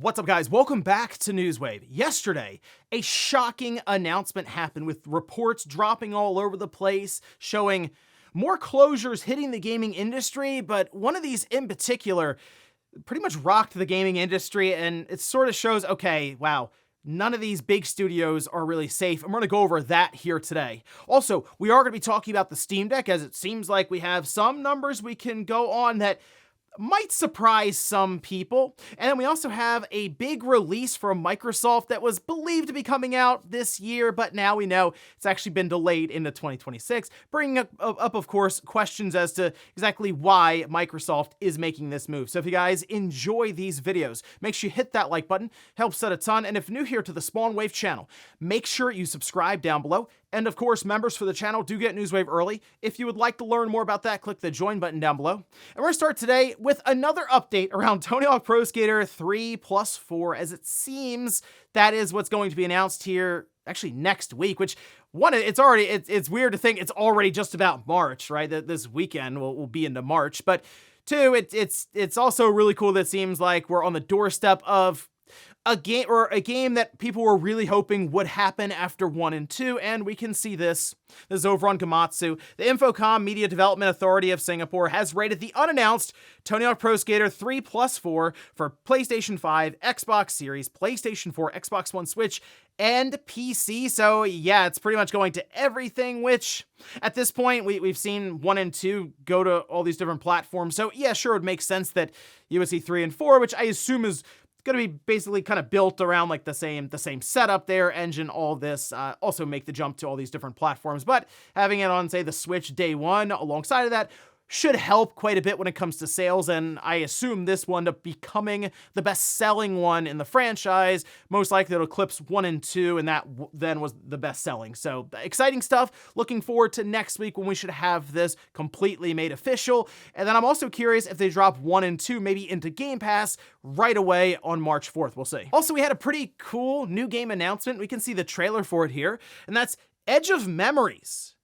What's up, guys? Welcome back to Newswave. Yesterday, a shocking announcement happened with reports dropping all over the place, showing more closures hitting the gaming industry, but one of these in particular pretty much rocked the gaming industry, and it sort of shows, okay, wow, none of these big studios are really safe, and we're going to go over that here today. Also, we are going to be talking about the Steamdeck, as it seems like we have some numbers we can go on that might surprise some people. And then we also have a big release from Microsoft that was believed to be coming out this year, but now we know it's actually been delayed into 2026, bringing up, of course, questions as to exactly why Microsoft is making this move. So if you guys enjoy these videos, make sure you hit that like button, helps out a ton. And if new here to the Spawn Wave channel, make sure you subscribe down below. And of course, members for the channel do get Newswave early. If you would like to learn more about that, click the join button down below. And we're gonna start today with another update around Tony Hawk Pro Skater 3+4, as it seems that is what's going to be announced here actually next week, which one, it's weird to think it's already just about March, right? That this weekend will be into March. But two, it's also really cool that it seems like we're on the doorstep of a game that people were really hoping would happen after 1 and 2, and we can see this. This is over on Gematsu. The Infocom Media Development Authority of Singapore has rated the unannounced Tony Hawk Pro Skater 3+4 for PlayStation 5, Xbox Series, PlayStation 4, Xbox One, Switch, and PC. So yeah, it's pretty much going to everything, which at this point we've seen 1 and 2 go to all these different platforms. So yeah, sure, it makes sense that you would see 3 and 4, which I assume is going to be basically kind of built around like the same setup there, engine, all this, also make the jump to all these different platforms. But having it on, say, the Switch day one alongside of that should help quite a bit when it comes to sales, and I assume this will end up becoming the best-selling one in the franchise. Most likely it'll eclipse 1 and 2, and that then was the best-selling. So exciting stuff. Looking forward to next week when we should have this completely made official. And then I'm also curious if they drop 1 and 2 maybe into Game Pass right away on March 4th. We'll see. Also, we had a pretty cool new game announcement. We can see the trailer for it here, and that's Edge of Memories.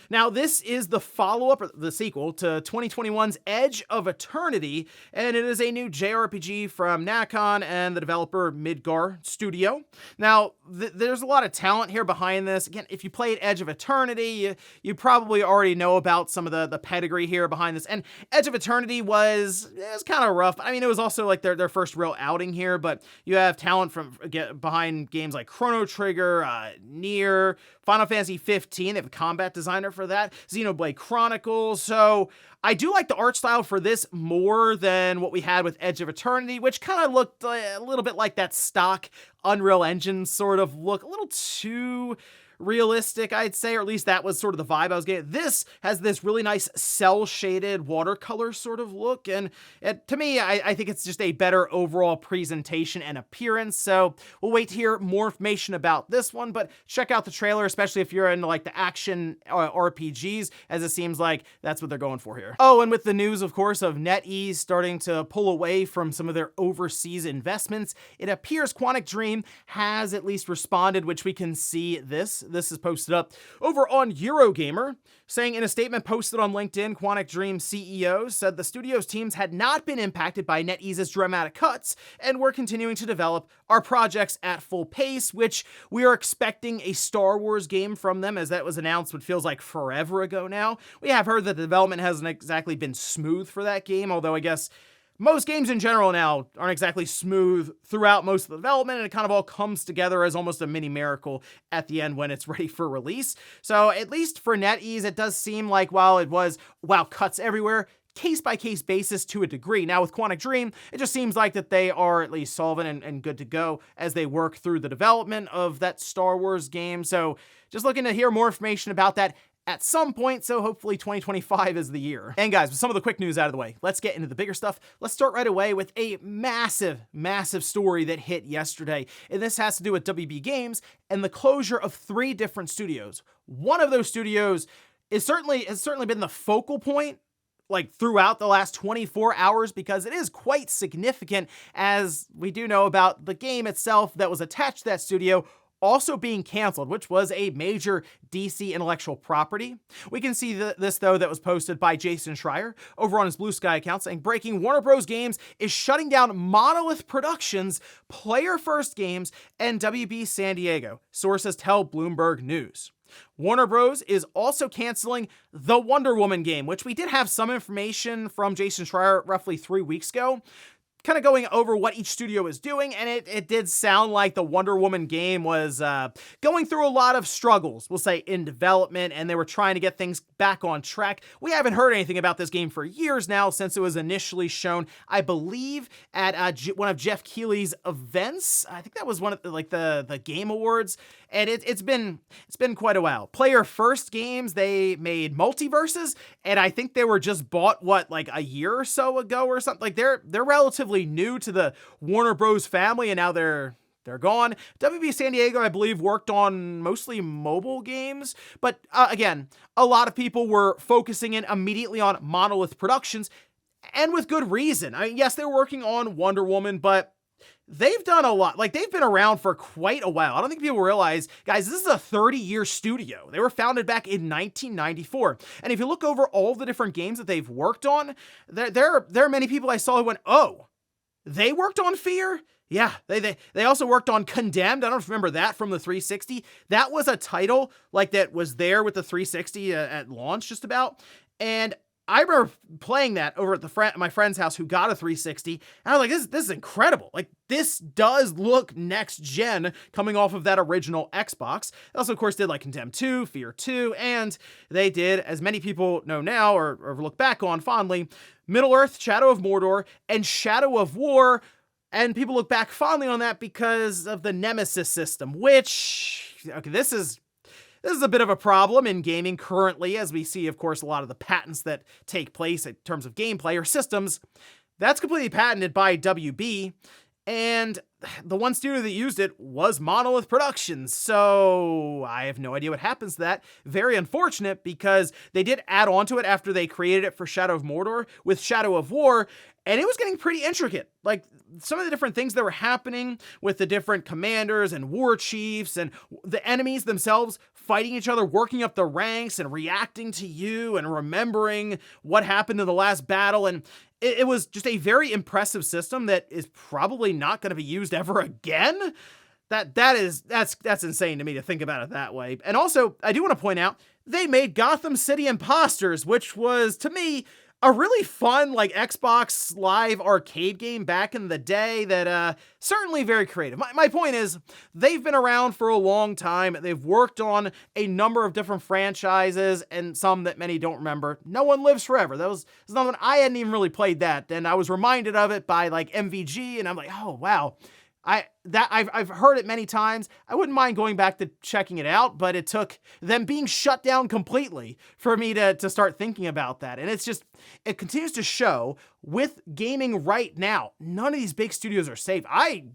Now, this is the follow-up, or the sequel, to 2021's Edge of Eternity, and it is a new JRPG from Nacon and the developer Midgar Studio. Now, there's a lot of talent here behind this. Again, if you played Edge of Eternity, you probably already know about some of the pedigree here behind this. And Edge of Eternity was kind of rough. I mean, it was also like their first real outing here, but you have talent from behind games like Chrono Trigger, Nier, Final Fantasy 15. They have a combat designer for that, Xenoblade Chronicles. So I do like the art style for this more than what we had with Edge of Eternity, which kind of looked a little bit like that stock Unreal Engine sort of look, a little too realistic, I'd say, or at least that was sort of the vibe I was getting. This has this really nice cel-shaded watercolor sort of look, and to me, I think it's just a better overall presentation and appearance. So we'll wait to hear more information about this one, but check out the trailer, especially if you're into like the action RPGs, as it seems like that's what they're going for here. Oh, and with the news, of course, of NetEase starting to pull away from some of their overseas investments, it appears Quantic Dream has at least responded, which we can see this. This is posted up over on Eurogamer, saying in a statement posted on LinkedIn, Quantic Dream CEO said the studio's teams had not been impacted by NetEase's dramatic cuts, and we're continuing to develop our projects at full pace, which we are expecting a Star Wars game from them, as that was announced what feels like forever ago now. We have heard that the development hasn't exactly been smooth for that game, although I guess most games in general now aren't exactly smooth throughout most of the development, and it kind of all comes together as almost a mini miracle at the end when it's ready for release. So at least for NetEase, it does seem like while it was, cuts everywhere, case-by-case basis to a degree. Now with Quantic Dream, it just seems like that they are at least solvent and good to go as they work through the development of that Star Wars game. So just looking to hear more information about that at some point, so hopefully 2025 is the year. And guys, with some of the quick news out of the way, let's get into the bigger stuff. Let's start right away with a massive story that hit yesterday. And this has to do with WB Games and the closure of 3 different studios. One of those studios has certainly been the focal point like throughout the last 24 hours, because it is quite significant, as we do know about the game itself that was attached to that studio also being canceled, which was a major DC intellectual property. We can see this, though, that was posted by Jason Schreier over on his Blue Sky account saying, breaking, Warner Bros. Games is shutting down Monolith Productions, Player First Games, and WB San Diego, sources tell Bloomberg News. Warner Bros. Is also canceling the Wonder Woman game, which we did have some information from Jason Schreier roughly 3 weeks ago, kind of going over what each studio is doing, and it did sound like the Wonder Woman game was going through a lot of struggles, we'll say, in development, and they were trying to get things back on track. We haven't heard anything about this game for years now, since it was initially shown, I believe, at one of Jeff Keighley's events. I think that was one of the Game Awards, and it's been quite a while. Player First Games, they made Multiverses, and I think they were just bought, like a year or so ago or something. Like, they're relatively new to the Warner Bros. Family, and now they're gone. WB San Diego, I believe, worked on mostly mobile games, but again, a lot of people were focusing in immediately on Monolith Productions, and with good reason. I mean, yes, they were working on Wonder Woman, but they've done a lot. Like, they've been around for quite a while. I don't think people realize, guys, this is a 30-year studio. They were founded back in 1994. And if you look over all the different games that they've worked on, there are many people I saw who went, oh, they worked on Fear? Yeah, they also worked on Condemned. I don't remember that from the 360. That was a title that was there with the 360 at launch just about. And I remember playing that over at my friend's house who got a 360, and I was like, this is incredible. Like, this does look next gen coming off of that original Xbox. They also, of course, did Condemned 2, Fear 2, and they did, as many people know now or look back on fondly, Middle-earth, Shadow of Mordor, and Shadow of War, and people look back fondly on that because of the Nemesis system, which, okay, this is a bit of a problem in gaming currently, as we see, of course, a lot of the patents that take place in terms of gameplay or systems. That's completely patented by WB, and the one studio that used it was Monolith Productions, so I have no idea what happens to that. Very unfortunate, because they did add on to it after they created it for Shadow of Mordor with Shadow of War, and it was getting pretty intricate. Like, some of the different things that were happening with the different commanders and war chiefs and the enemies themselves fighting each other, working up the ranks and reacting to you and remembering what happened in the last battle. And it was just a very impressive system that is probably not going to be used ever again. That's insane to me to think about it that way. And also, I do want to point out, they made Gotham City Imposters, which was, to me, a really fun, Xbox Live arcade game back in the day that, certainly very creative. My point is, they've been around for a long time. They've worked on a number of different franchises, and some that many don't remember. No One Lives Forever. That was another one. I hadn't even really played that, and I was reminded of it by, MVG, and I'm like, oh, wow. I've heard it many times. I wouldn't mind going back to checking it out, but it took them being shut down completely for me to start thinking about that. And it continues to show with gaming right now, none of these big studios are safe. I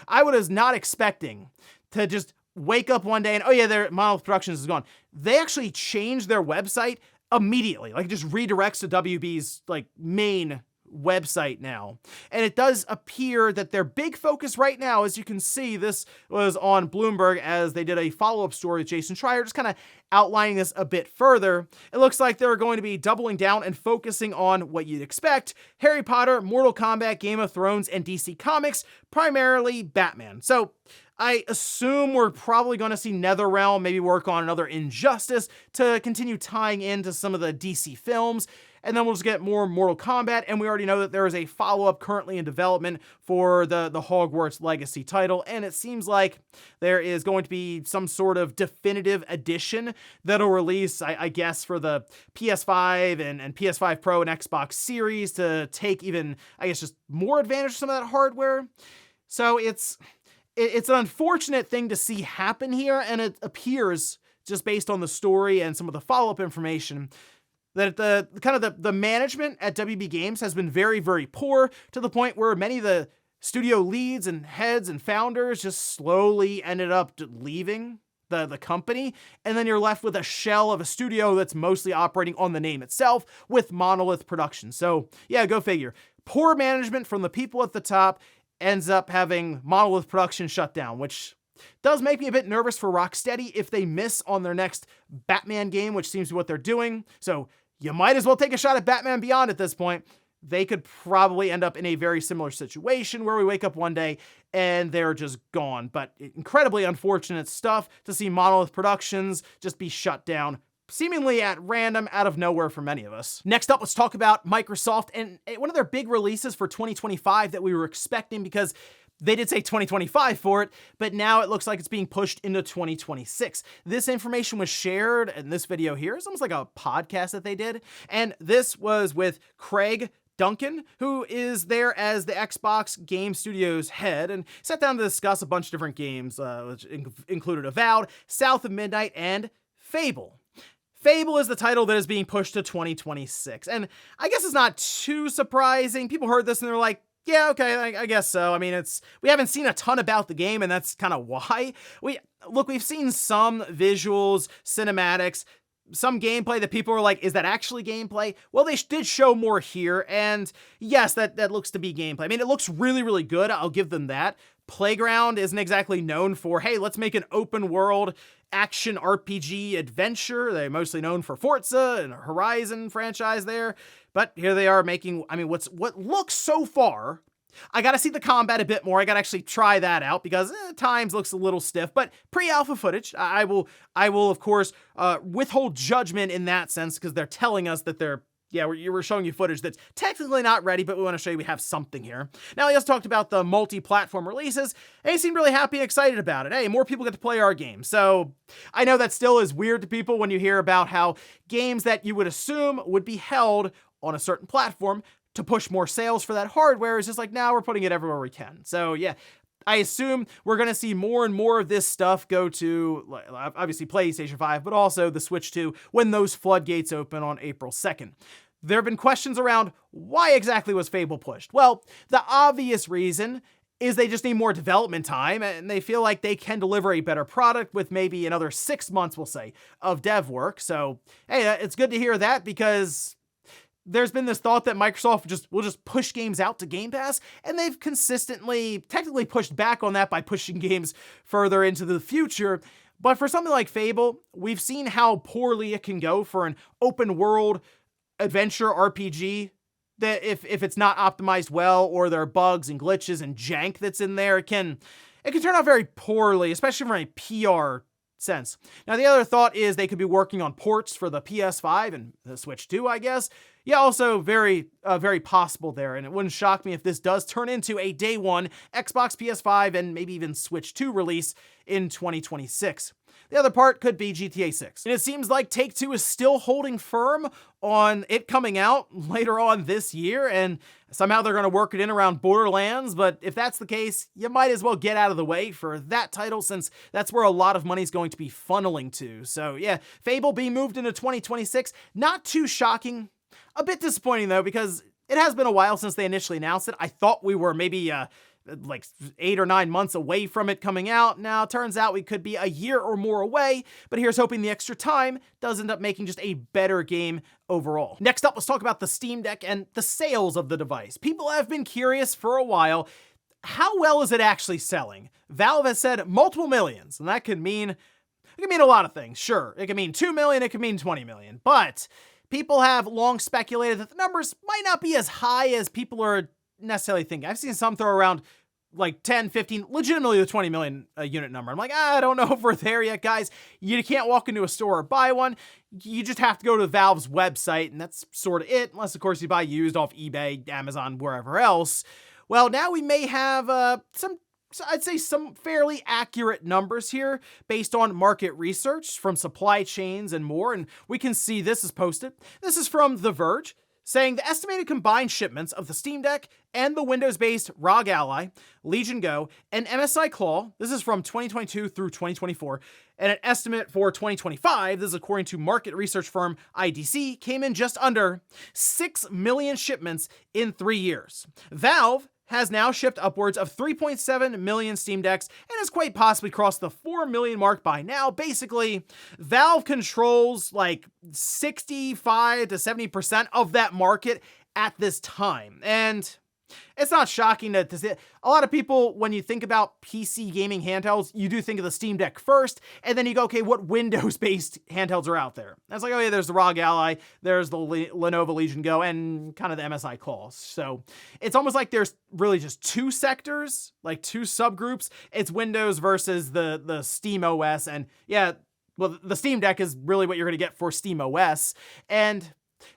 was not expecting to just wake up one day and, oh yeah, their Monolith Productions is gone. They actually changed their website immediately. It just redirects to WB's main website now. And it does appear that their big focus right now, as you can see, this was on Bloomberg as they did a follow-up story with Jason Schreier, just kind of outlining this a bit further. It looks like they're going to be doubling down and focusing on what you'd expect: Harry Potter, Mortal Kombat, Game of Thrones, and DC Comics, primarily Batman. So I assume we're probably going to see NetherRealm maybe work on another Injustice to continue tying into some of the DC films. And then we'll just get more Mortal Kombat, and we already know that there is a follow-up currently in development for the Hogwarts Legacy title, and it seems like there is going to be some sort of definitive edition that'll release, I guess, for the PS5 and PS5 Pro and Xbox Series to take even, I guess, just more advantage of some of that hardware. So it's an unfortunate thing to see happen here, and it appears, just based on the story and some of the follow-up information, that the management at WB Games has been very, very poor, to the point where many of the studio leads and heads and founders just slowly ended up leaving the company, and then you're left with a shell of a studio that's mostly operating on the name itself with Monolith Productions. So yeah, go figure. Poor management from the people at the top ends up having Monolith Productions shut down, which does make me a bit nervous for Rocksteady if they miss on their next Batman game, which seems to be what they're doing. So you might as well take a shot at Batman Beyond at this point. They could probably end up in a very similar situation where we wake up one day and they're just gone. But incredibly unfortunate stuff to see Monolith Productions just be shut down seemingly at random out of nowhere for many of us. Next up, let's talk about Microsoft and one of their big releases for 2025 that we were expecting, because they did say 2025 for it, but now it looks like it's being pushed into 2026. This information was shared in this video here. It's almost like a podcast that they did. And this was with Craig Duncan, who is there as the Xbox Game Studios head, and sat down to discuss a bunch of different games, which included Avowed, South of Midnight, and Fable. Fable is the title that is being pushed to 2026, and I guess it's not too surprising. People heard this and they're like, yeah, okay, I guess so. I mean, we haven't seen a ton about the game, and that's kind of why. We've seen some visuals, cinematics, some gameplay that people were like, is that actually gameplay? Well, they did show more here, and yes, that looks to be gameplay. I mean, it looks really, really good. I'll give them that. Playground isn't exactly known for, hey, let's make an open world action RPG adventure. They're mostly known for Forza and Horizon franchise there. But here they are making, I mean, what looks so far, I gotta see the combat a bit more. I gotta actually try that out because at times looks a little stiff, but pre-alpha footage, I will of course withhold judgment in that sense, because they're telling us that we're showing you footage that's technically not ready, but we want to show you we have something here. Now, he also talked about the multi-platform releases, and he seemed really happy and excited about it. Hey, more people get to play our game. So I know that still is weird to people when you hear about how games that you would assume would be held on a certain platform to push more sales for that hardware is just like, now we're putting it everywhere we can. So yeah, I assume we're going to see more and more of this stuff go to, obviously, PlayStation 5, but also the Switch 2 when those floodgates open on April 2nd. There have been questions around why exactly was Fable pushed? Well, the obvious reason is they just need more development time, and they feel like they can deliver a better product with maybe another 6 months, we'll say, of dev work. So, hey, it's good to hear that, because there's been this thought that Microsoft will just push games out to Game Pass, and they've consistently, technically pushed back on that by pushing games further into the future. But for something like Fable, we've seen how poorly it can go for an open world adventure RPG, that if it's not optimized well, or there are bugs and glitches and jank that's in there, it can turn out very poorly, especially from a PR sense. Now, the other thought is they could be working on ports for the PS5 and the Switch 2, I guess. Yeah, also very possible there, and it wouldn't shock me if this does turn into a day one Xbox, PS5, and maybe even Switch 2 release in 2026. The other part could be GTA 6. And it seems like Take-Two is still holding firm on it coming out later on this year, and somehow they're going to work it in around Borderlands, but if that's the case, you might as well get out of the way for that title, since that's where a lot of money is going to be funneling to. So yeah, Fable being moved into 2026, not too shocking. A bit disappointing though, because it has been a while since they initially announced it. I thought we were maybe like 8 or 9 months away from it coming out. Now, it turns out we could be a year or more away, but here's hoping the extra time does end up making just a better game overall. Next up, let's talk about the Steamdeck and the sales of the device. People have been curious for a while. How well is it actually selling? Valve has said multiple millions, and that could mean a lot of things. Sure, it could mean 2 million, it could mean 20 million, but people have long speculated that the numbers might not be as high as people are necessarily thinking. I've seen some throw around like 10, 15, legitimately the 20 million unit number. I'm like, I don't know if we're there yet, guys. You can't walk into a store or buy one. You just have to go to Valve's website, and that's sort of it, unless, of course, you buy used off eBay, Amazon, wherever else. Well, now we may have some fairly accurate numbers here based on market research from supply chains and more, and we can see this is posted. This is from The Verge, saying the estimated combined shipments of the Steam Deck and the Windows-based ROG Ally, Legion Go, and MSI Claw, this is from 2022 through 2024, and an estimate for 2025, this is according to market research firm IDC, came in just under 6 million shipments in 3 years. Valve has now shipped upwards of 3.7 million Steam Decks and has quite possibly crossed the 4 million mark by now. Basically, Valve controls like 65 to 70% of that market at this time. And It's not shocking to see. A lot of people, when you think about PC gaming handhelds, you do think of the Steamdeck first, and then you go, okay, what Windows-based handhelds are out there? That's like, oh yeah, there's the ROG Ally, there's the Lenovo Legion Go, and kind of the MSI Claws. So it's almost like there's really just two sectors, like two subgroups. It's Windows versus the Steam OS, and yeah, well, the Steam Deck is really what you're going to get for Steam OS. And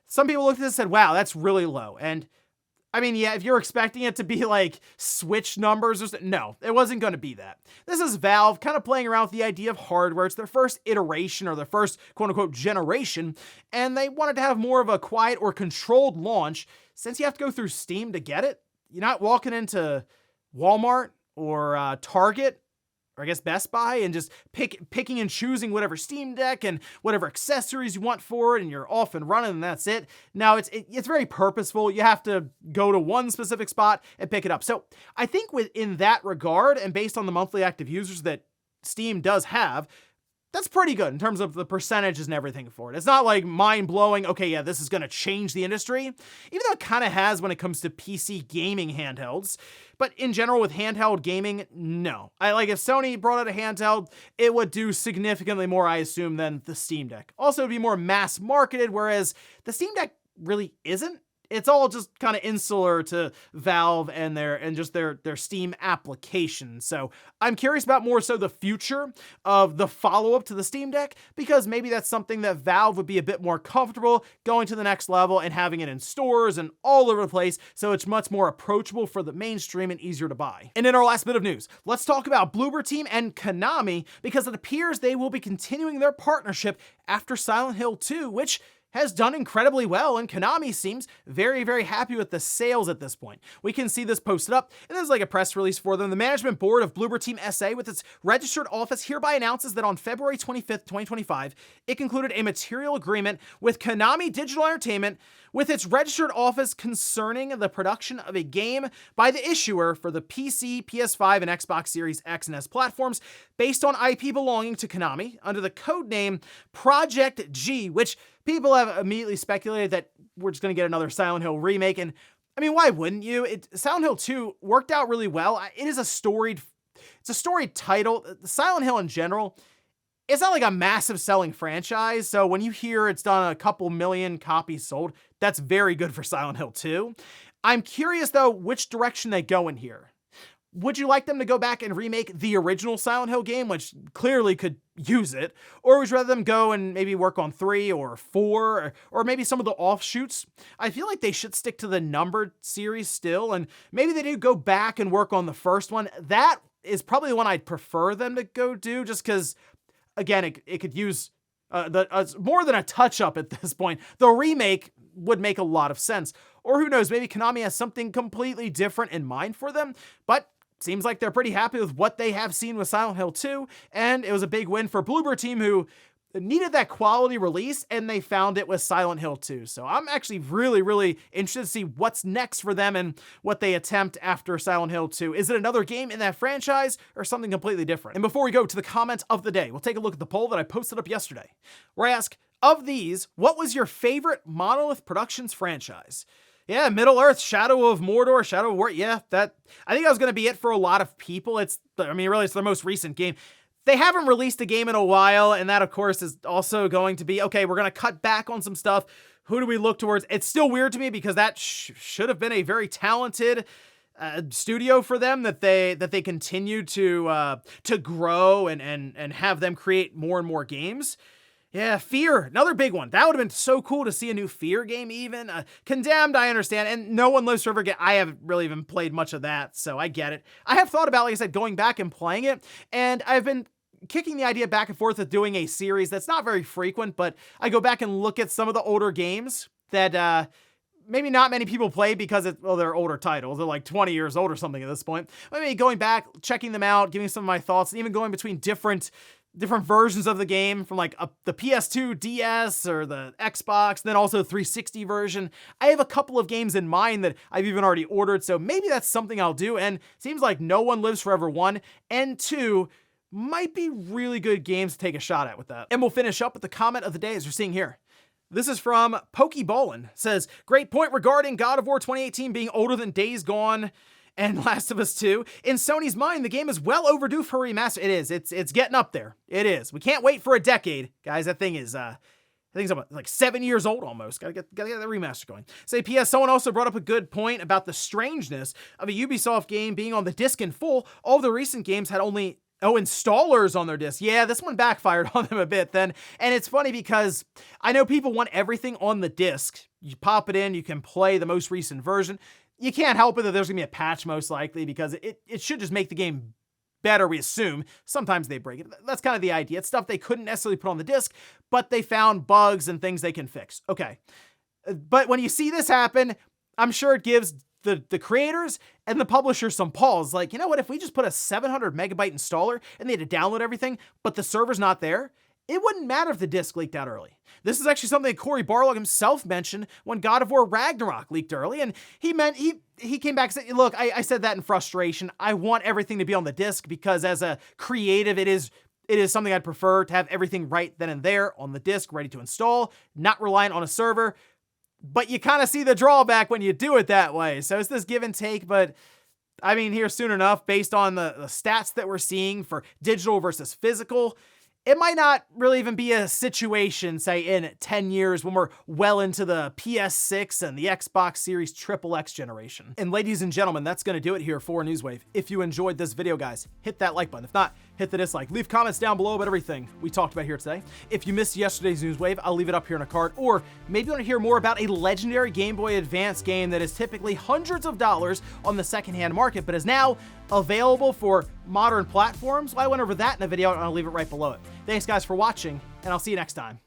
some people looked at this and said, wow, that's really low. And I mean, yeah, if you're expecting it to be like Switch numbers or something, no, it wasn't going to be that. This is Valve kind of playing around with the idea of hardware. It's their first iteration or their first quote unquote generation, and they wanted to have more of a quiet or controlled launch. Since you have to go through Steam to get it, you're not walking into Walmart or Target, or I guess Best Buy, and just picking and choosing whatever Steam Deck and whatever accessories you want for it, and you're off and running, and that's it. Now, it's very purposeful. You have to go to one specific spot and pick it up. So I think in that regard, and based on the monthly active users that Steam does have, that's pretty good in terms of the percentages and everything for it. It's not like mind-blowing, okay, yeah, this is going to change the industry, even though it kind of has when it comes to PC gaming handhelds. But in general, with handheld gaming, no. If Sony brought out a handheld, it would do significantly more, I assume, than the Steam Deck. Also, it'd be more mass-marketed, whereas the Steam Deck really isn't. It's all just kind of insular to Valve and their Steam application. So I'm curious about more so the future of the follow-up to the Steam Deck, because maybe that's something that Valve would be a bit more comfortable going to the next level and having it in stores and all over the place, so it's much more approachable for the mainstream and easier to buy. And in our last bit of news, let's talk about Bloober Team and Konami, because it appears they will be continuing their partnership after Silent Hill 2, which has done incredibly well, and Konami seems very, very happy with the sales at this point. We can see this posted up, and there's like a press release for them. The management board of Bloober Team SA, with its registered office, hereby announces that on February 25th, 2025, it concluded a material agreement with Konami Digital Entertainment with its registered office concerning the production of a game by the issuer for the PC, PS5, and Xbox Series X and S platforms based on IP belonging to Konami under the codename Project G, which people have immediately speculated that we're just going to get another Silent Hill remake. And I mean, why wouldn't you? Silent Hill 2 worked out really well. It's a storied title. Silent Hill in general, it's not like a massive selling franchise. So when you hear it's done a couple million copies sold, that's very good for Silent Hill 2. I'm curious though, which direction they go in here. Would you like them to go back and remake the original Silent Hill game, which clearly could use it? Or would you rather them go and maybe work on 3 or 4 or maybe some of the offshoots? I feel like they should stick to the numbered series still, and maybe they do go back and work on the first one. That is probably the one I'd prefer them to go do, just because, again, it could use more than a touch-up at this point. The remake would make a lot of sense. Or who knows, maybe Konami has something completely different in mind for them, but seems like they're pretty happy with what they have seen with Silent Hill 2, and it was a big win for Bloober Team, who needed that quality release, and they found it with Silent Hill 2. So I'm actually really, really interested to see what's next for them and what they attempt after Silent Hill 2. Is it another game in that franchise or something completely different? And before we go to the comment of the day, we'll take a look at the poll that I posted up yesterday, where I ask, of these, what was your favorite Monolith Productions franchise? Yeah, Middle-earth, Shadow of Mordor, Shadow of War. Yeah, I think that was going to be it for a lot of people. It's their most recent game. They haven't released a game in a while, and that, of course, is also going to be, okay, we're going to cut back on some stuff. Who do we look towards? It's still weird to me because that should have been a very talented studio for them that they continue to grow and have them create more and more games. Yeah, Fear, another big one. That would have been so cool to see a new Fear game even. Condemned, I understand, and No One Lives Forever Again. I haven't really even played much of that, so I get it. I have thought about, like I said, going back and playing it, and I've been kicking the idea back and forth of doing a series that's not very frequent, but I go back and look at some of the older games that maybe not many people play because they're older titles. They're like 20 years old or something at this point. Maybe going back, checking them out, giving some of my thoughts, and even going between different versions of the game from like the PS2, DS, or the Xbox, then also 360 version. I have a couple of games in mind that I've even already ordered, so maybe that's something I'll do, and it seems like No One Lives Forever 1 and 2 might be really good games to take a shot at with that. And we'll finish up with the comment of the day as you're seeing here. This is from Pokeballin. Says, great point regarding God of War 2018 being older than Days Gone and Last of Us 2. In Sony's mind, the game is well overdue for a remaster. It is. It's getting up there. It is. We can't wait for a decade. Guys, that thing is, I think it's like 7 years old almost. Gotta get that remaster going. Say, P.S. Someone also brought up a good point about the strangeness of a Ubisoft game being on the disc in full. All of the recent games had only installers on their disc. Yeah, this one backfired on them a bit then. And it's funny because I know people want everything on the disc. You pop it in, you can play the most recent version. You can't help it that there's gonna be a patch most likely because it should just make the game better, we assume. Sometimes they break it. That's kind of the idea. It's stuff they couldn't necessarily put on the disc, but they found bugs and things they can fix. Okay. But when you see this happen, I'm sure it gives the creators and the publishers some pause. Like, you know what? If we just put a 700 megabyte installer and they had to download everything, but the server's not there, it wouldn't matter if the disc leaked out early. This is actually something that Cory Barlog himself mentioned when God of War Ragnarok leaked early, and he came back and said, look, I said that in frustration. I want everything to be on the disc because as a creative, it is something I'd prefer to have everything right then and there on the disc, ready to install, not reliant on a server. But you kind of see the drawback when you do it that way. So it's this give and take, but I mean, here soon enough, based on the stats that we're seeing for digital versus physical, it might not really even be a situation, say, in 10 years when we're well into the PS6 and the Xbox Series XXX generation. And ladies and gentlemen, that's going to do it here for Newswave. If you enjoyed this video, guys, hit that like button. If not, hit the dislike. Leave comments down below about everything we talked about here today. If you missed yesterday's Newswave, I'll leave it up here in a card. Or maybe you want to hear more about a legendary Game Boy Advance game that is typically hundreds of dollars on the secondhand market, but is now available for modern platforms. Well, I went over that in a video and I'll leave it right below it. Thanks guys for watching, and I'll see you next time.